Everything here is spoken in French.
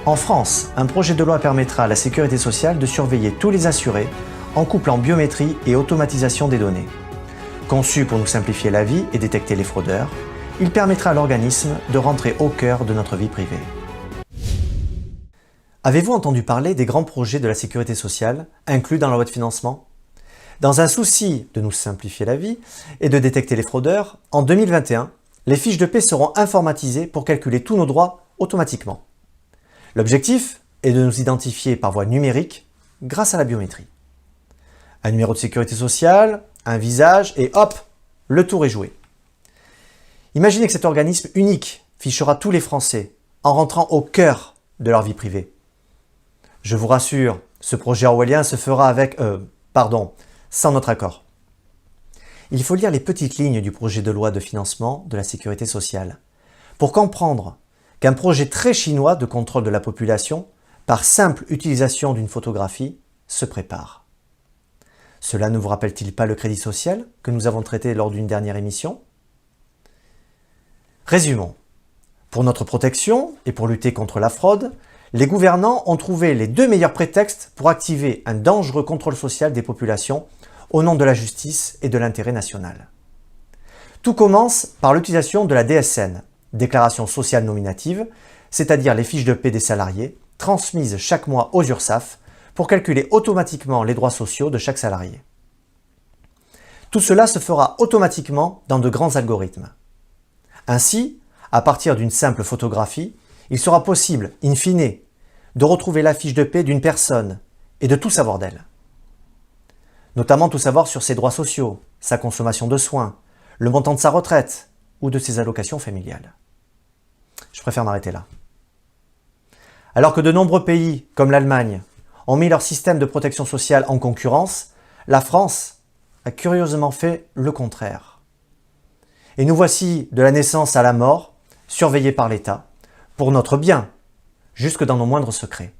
En France, un projet de loi permettra à la sécurité sociale de surveiller tous les assurés en couplant biométrie et automatisation des données. Conçu pour nous simplifier la vie et détecter les fraudeurs, il permettra à l'organisme de rentrer au cœur de notre vie privée. Avez-vous entendu parler des grands projets de la sécurité sociale inclus dans la loi de financement? Dans un souci de nous simplifier la vie et de détecter les fraudeurs, en 2021, les fiches de paie seront informatisées pour calculer tous nos droits automatiquement. L'objectif est de nous identifier par voie numérique grâce à la biométrie. Un numéro de sécurité sociale, un visage et hop, le tour est joué. Imaginez que cet organisme unique fichera tous les Français en rentrant au cœur de leur vie privée. Je vous rassure, ce projet orwellien se fera sans notre accord. Il faut lire les petites lignes du projet de loi de financement de la sécurité sociale pour comprendre qu'un projet très chinois de contrôle de la population, par simple utilisation d'une photographie, se prépare. Cela ne vous rappelle-t-il pas le crédit social que nous avons traité lors d'une dernière émission? Résumons. Pour notre protection et pour lutter contre la fraude, les gouvernants ont trouvé les deux meilleurs prétextes pour activer un dangereux contrôle social des populations au nom de la justice et de l'intérêt national. Tout commence par l'utilisation de la DSN, déclaration sociale nominative, c'est-à-dire les fiches de paie des salariés, transmises chaque mois aux URSSAF pour calculer automatiquement les droits sociaux de chaque salarié. Tout cela se fera automatiquement dans de grands algorithmes. Ainsi, à partir d'une simple photographie, il sera possible, in fine, de retrouver la fiche de paie d'une personne et de tout savoir d'elle. Notamment tout savoir sur ses droits sociaux, sa consommation de soins, le montant de sa retraite ou de ses allocations familiales. Je préfère m'arrêter là. Alors que de nombreux pays, comme l'Allemagne, ont mis leur système de protection sociale en concurrence, la France a curieusement fait le contraire. Et nous voici, de la naissance à la mort, surveillés par l'État, pour notre bien, jusque dans nos moindres secrets.